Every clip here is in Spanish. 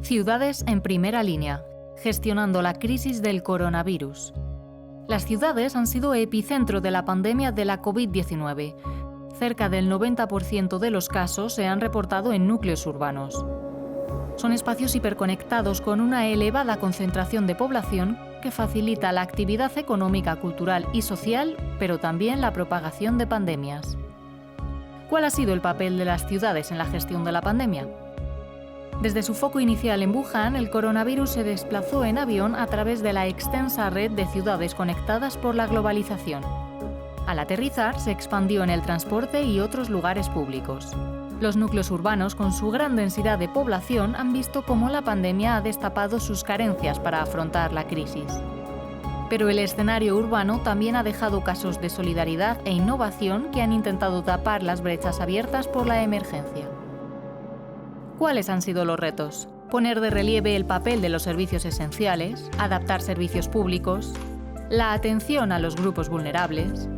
Ciudades en primera línea, gestionando la crisis del coronavirus. Las ciudades han sido epicentro de la pandemia de la COVID-19. Cerca del 90% de los casos se han reportado en núcleos urbanos. Son espacios hiperconectados con una elevada concentración de población que facilita la actividad económica, cultural y social, pero también la propagación de pandemias. ¿Cuál ha sido el papel de las ciudades en la gestión de la pandemia? Desde su foco inicial en Wuhan, el coronavirus se desplazó en avión a través de la extensa red de ciudades conectadas por la globalización. Al aterrizar, se expandió en el transporte y otros lugares públicos. Los núcleos urbanos, con su gran densidad de población, han visto cómo la pandemia ha destapado sus carencias para afrontar la crisis. Pero el escenario urbano también ha dejado casos de solidaridad e innovación que han intentado tapar las brechas abiertas por la emergencia. ¿Cuáles han sido los retos? Poner de relieve el papel de los servicios esenciales, adaptar servicios públicos, la atención a los grupos vulnerables,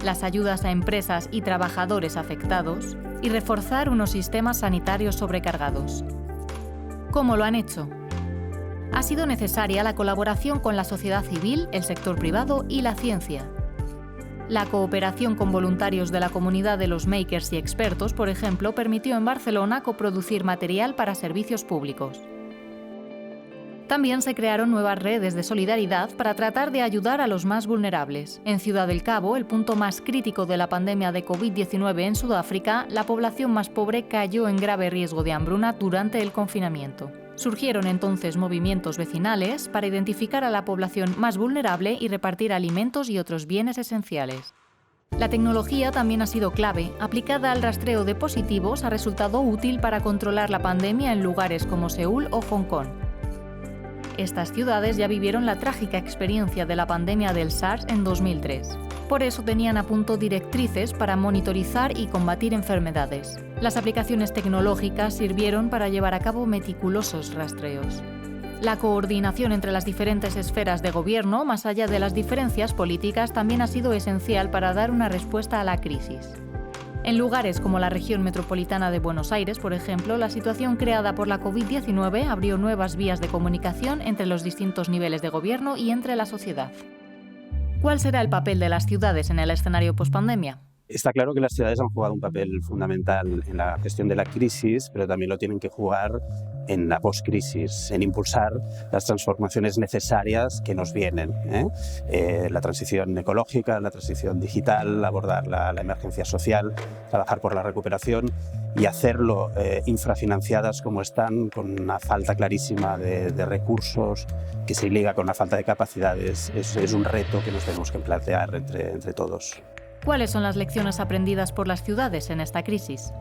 las ayudas a empresas y trabajadores afectados y reforzar unos sistemas sanitarios sobrecargados. ¿Cómo lo han hecho? Ha sido necesaria la colaboración con la sociedad civil, el sector privado y la ciencia. La cooperación con voluntarios de la comunidad de los makers y expertos, por ejemplo, permitió en Barcelona coproducir material para servicios públicos. También se crearon nuevas redes de solidaridad para tratar de ayudar a los más vulnerables. En Ciudad del Cabo, el punto más crítico de la pandemia de COVID-19 en Sudáfrica, la población más pobre cayó en grave riesgo de hambruna durante el confinamiento. Surgieron entonces movimientos vecinales para identificar a la población más vulnerable y repartir alimentos y otros bienes esenciales. La tecnología también ha sido clave. Aplicada al rastreo de positivos, ha resultado útil para controlar la pandemia en lugares como Seúl o Hong Kong. Estas ciudades ya vivieron la trágica experiencia de la pandemia del SARS en 2003. Por eso tenían a punto directrices para monitorizar y combatir enfermedades. Las aplicaciones tecnológicas sirvieron para llevar a cabo meticulosos rastreos. La coordinación entre las diferentes esferas de gobierno, más allá de las diferencias políticas, también ha sido esencial para dar una respuesta a la crisis. En lugares como la región metropolitana de Buenos Aires, por ejemplo, la situación creada por la COVID-19 abrió nuevas vías de comunicación entre los distintos niveles de gobierno y entre la sociedad. ¿Cuál será el papel de las ciudades en el escenario pospandemia? Está claro que las ciudades han jugado un papel fundamental en la gestión de la crisis, pero también lo tienen que jugar en la postcrisis, en impulsar las transformaciones necesarias que nos vienen. La transición ecológica, la transición digital, abordar la emergencia social, trabajar por la recuperación y hacerlo infrafinanciadas como están, con una falta clarísima de recursos que se liga con una falta de capacidades. Es un reto que nos tenemos que plantear entre todos. ¿Cuáles son las lecciones aprendidas por las ciudades en esta crisis?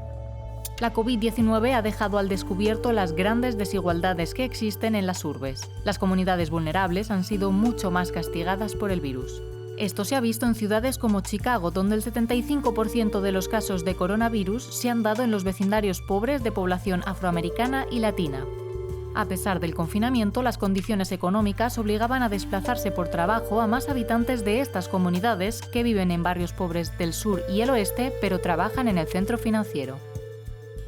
La COVID-19 ha dejado al descubierto las grandes desigualdades que existen en las urbes. Las comunidades vulnerables han sido mucho más castigadas por el virus. Esto se ha visto en ciudades como Chicago, donde el 75% de los casos de coronavirus se han dado en los vecindarios pobres de población afroamericana y latina. A pesar del confinamiento, las condiciones económicas obligaban a desplazarse por trabajo a más habitantes de estas comunidades que viven en barrios pobres del sur y el oeste, pero trabajan en el centro financiero.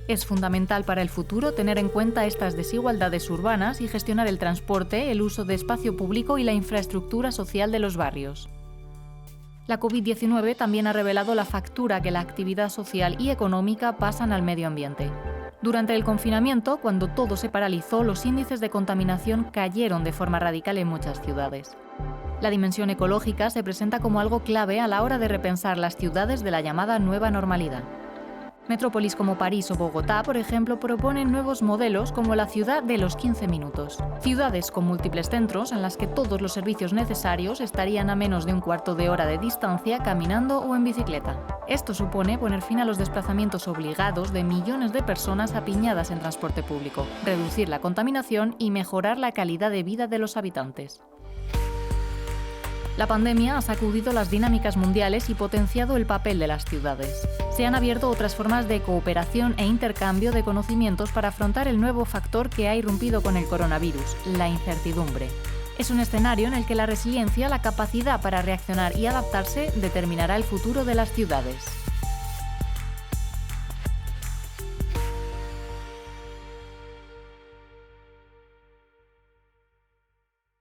Es fundamental para el futuro tener en cuenta estas desigualdades urbanas y gestionar el transporte, el uso de espacio público y la infraestructura social de los barrios. La COVID-19 también ha revelado la factura que la actividad social y económica pasan al medio ambiente. Durante el confinamiento, cuando todo se paralizó, los índices de contaminación cayeron de forma radical en muchas ciudades. La dimensión ecológica se presenta como algo clave a la hora de repensar las ciudades de la llamada nueva normalidad. Metrópolis como París o Bogotá, por ejemplo, proponen nuevos modelos como la ciudad de los 15 minutos. Ciudades con múltiples centros en las que todos los servicios necesarios estarían a menos de un cuarto de hora de distancia caminando o en bicicleta. Esto supone poner fin a los desplazamientos obligados de millones de personas apiñadas en transporte público, reducir la contaminación y mejorar la calidad de vida de los habitantes. La pandemia ha sacudido las dinámicas mundiales y potenciado el papel de las ciudades. Se han abierto otras formas de cooperación e intercambio de conocimientos para afrontar el nuevo factor que ha irrumpido con el coronavirus, la incertidumbre. Es un escenario en el que la resiliencia, la capacidad para reaccionar y adaptarse, determinará el futuro de las ciudades.